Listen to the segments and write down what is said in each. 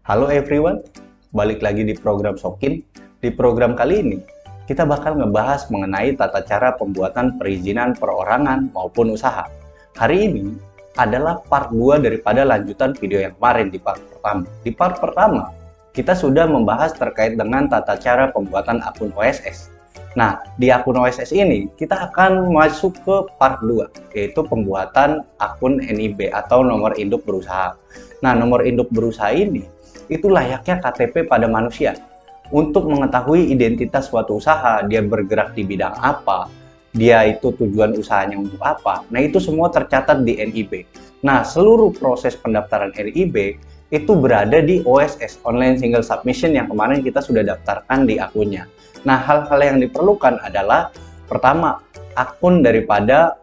Halo everyone, balik lagi di program Sokin. Di program kali ini, kita bakal ngebahas mengenai tata cara pembuatan perizinan perorangan maupun usaha. Hari ini adalah part 2 daripada lanjutan video yang kemarin di part pertama. Di part pertama, kita sudah membahas terkait dengan tata cara pembuatan akun OSS. Nah, di akun OSS ini, kita akan masuk ke part 2, yaitu pembuatan akun NIB atau nomor induk berusaha. Nah, nomor induk berusaha ini itu layaknya KTP pada manusia. Untuk mengetahui identitas suatu usaha, dia bergerak di bidang apa, dia itu tujuan usahanya untuk apa. Nah, itu semua tercatat di NIB. Nah, seluruh proses pendaftaran NIB itu berada di OSS, Online Single Submission, yang kemarin kita sudah daftarkan di akunnya. Nah, hal-hal yang diperlukan adalah pertama, akun daripada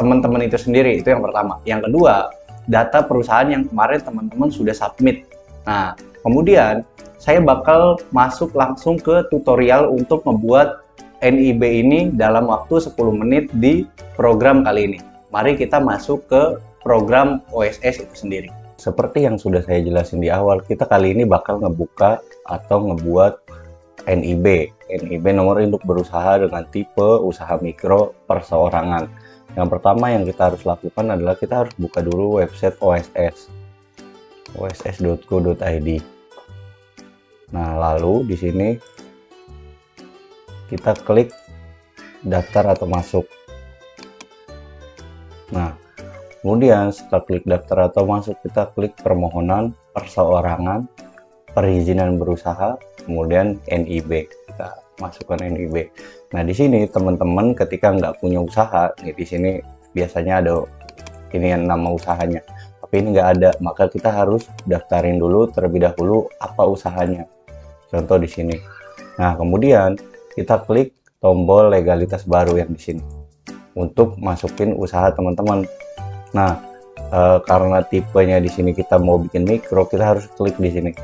teman-teman itu sendiri, itu yang pertama. Yang kedua, data perusahaan yang kemarin teman-teman sudah submit. Nah, kemudian saya bakal masuk langsung ke tutorial untuk membuat NIB ini dalam waktu 10 menit di program kali ini. Mari kita masuk ke program OSS itu sendiri. Seperti yang sudah saya jelasin di awal, kita kali ini bakal ngebuka atau ngebuat NIB. NIB nomor induk berusaha dengan tipe usaha mikro perseorangan. Yang pertama yang kita harus lakukan adalah kita harus buka dulu website OSS. oss.go.id. Nah, lalu di sini kita klik daftar atau masuk. Nah, kemudian setelah klik daftar atau masuk, kita klik permohonan perseorangan, perizinan berusaha, kemudian NIB. Kita masukkan NIB. Nah, di sini teman-teman ketika nggak punya usaha, nih di sini biasanya ada ini yang nama usahanya. Tapi ini nggak ada, maka kita harus daftarin dulu terlebih dahulu apa usahanya. Contoh di sini. Nah, kemudian kita klik tombol legalitas baru yang di sini untuk masukin usaha teman-teman. Nah, karena tipenya di sini kita mau bikin mikro, kita harus klik di sini.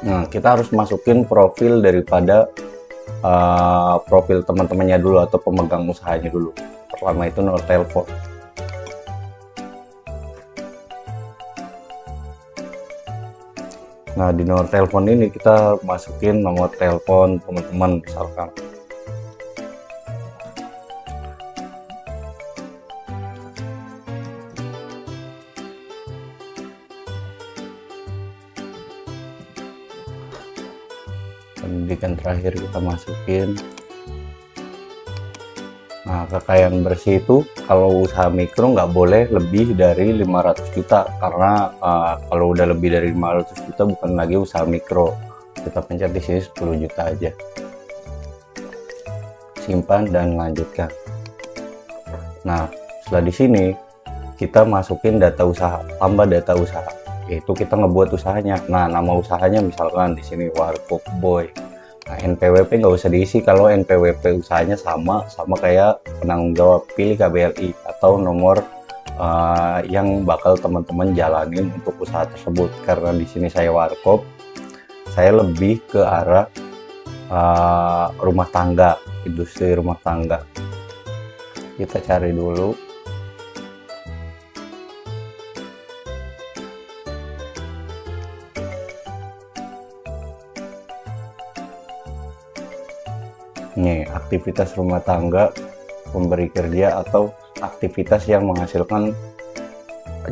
Nah, kita harus masukin profil daripada profil teman-temannya dulu atau pemegang usahanya dulu. Pertama itu nomor telepon. Nah, di nomor telepon ini kita masukin nomor telepon teman-teman misalkan. Pendidikan terakhir kita masukin. Nah, kekayaan bersih itu kalau usaha mikro nggak boleh lebih dari 500 juta karena kalau udah lebih dari 500 juta bukan lagi usaha mikro. Kita pencet di sini 10 juta aja. Simpan dan lanjutkan. Nah, setelah di sini kita masukin data usaha, tambah data usaha. Yaitu kita ngebuat usahanya. Nah, nama usahanya misalkan di sini Warkop Boy. Nah, NPWP nggak usah diisi kalau NPWP usahanya sama kayak penanggung jawab. Pilih KBLI atau nomor yang bakal teman-teman jalanin untuk usaha tersebut. Karena di sini saya warkop, saya lebih ke arah rumah tangga, industri rumah tangga. Kita cari dulu. Nih, aktivitas rumah tangga, pemberi kerja, atau aktivitas yang menghasilkan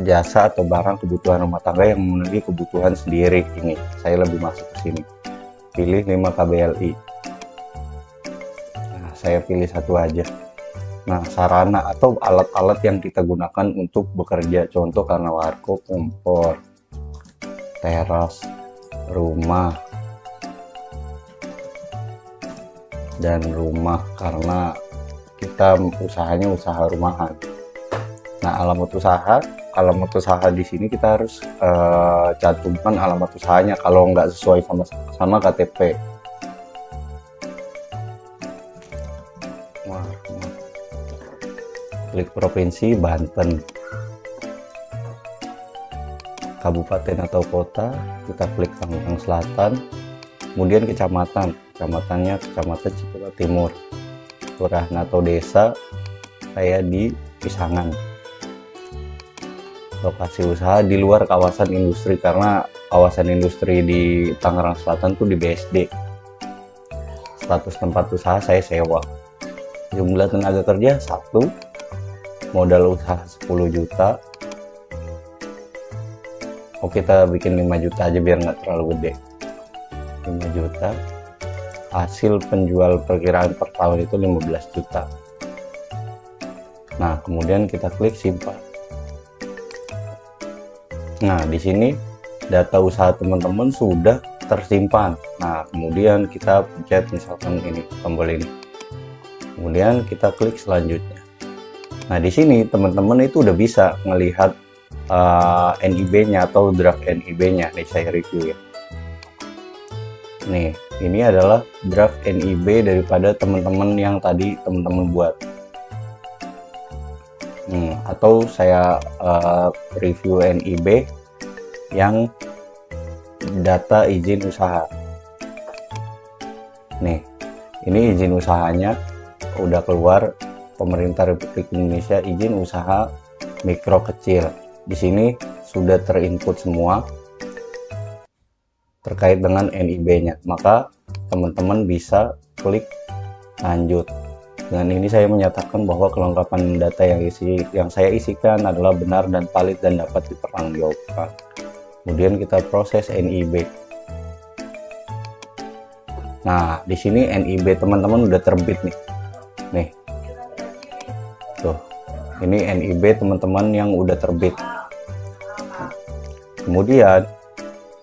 jasa atau barang kebutuhan rumah tangga yang memenuhi kebutuhan sendiri. Ini saya lebih masuk ke sini. Pilih 5 KBLI. Nah, saya pilih satu aja. Nah, sarana atau alat-alat yang kita gunakan untuk bekerja, contoh karena warkop, kompor, teras, rumah, dan rumah karena kita usahanya usaha rumahan. Nah, alamat usaha di sini kita harus cantumkan alamat usahanya kalau nggak sesuai sama KTP. Klik provinsi Banten, kabupaten atau kota, kita klik Tangerang Selatan, kemudian kecamatan. Kecamatannya Kecamatan Ciputat Timur. Kelurahan atau desa saya di Pisangan. lokasi usaha di luar kawasan industri, karena kawasan industri di Tangerang Selatan tuh di BSD. Status tempat usaha saya sewa. Jumlah tenaga kerja 1, modal usaha 10 juta. Oh, kita bikin 5 juta aja biar nggak terlalu gede. 5 juta. Hasil penjual perkiraan per tahun itu 15 juta. Nah, kemudian kita klik simpan. Nah, di sini data usaha teman-teman sudah tersimpan. Nah, kemudian kita pencet misalkan ini tombol ini. Kemudian kita klik selanjutnya. Nah, di sini teman-teman itu udah bisa melihat NIB-nya atau draft NIB-nya. Nih saya review ya. Nih, ini adalah draft NIB daripada teman-teman yang tadi teman-teman buat. Atau saya review NIB yang data izin usaha. Nih, ini izin usahanya udah keluar, Pemerintah Republik Indonesia izin usaha mikro kecil. Di sini sudah terinput semua terkait dengan NIB-nya, maka teman-teman bisa klik lanjut. Dengan ini saya menyatakan bahwa kelengkapan data yang saya isikan adalah benar dan valid dan dapat dipertanggungjawabkan. Kemudian kita proses NIB. Nah, di sini NIB teman-teman udah terbit nih. Nih. Tuh. Ini NIB teman-teman yang udah terbit. Kemudian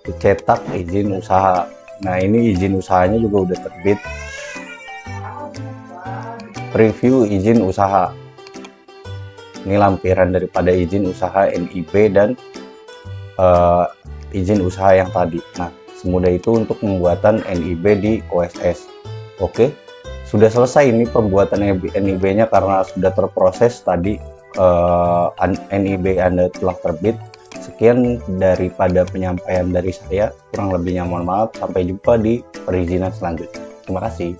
dicetak izin usaha. Nah, ini izin usahanya juga udah terbit. Preview izin usaha. Ini lampiran daripada izin usaha NIB dan izin usaha yang tadi. Nah, semudah itu untuk pembuatan NIB di OSS. Oke, sudah selesai ini pembuatan NIB-nya karena sudah terproses tadi. NIB Anda telah terbit. Sekian daripada penyampaian dari saya, kurang lebihnya mohon maaf. Sampai jumpa di perizinan selanjutnya. Terima kasih.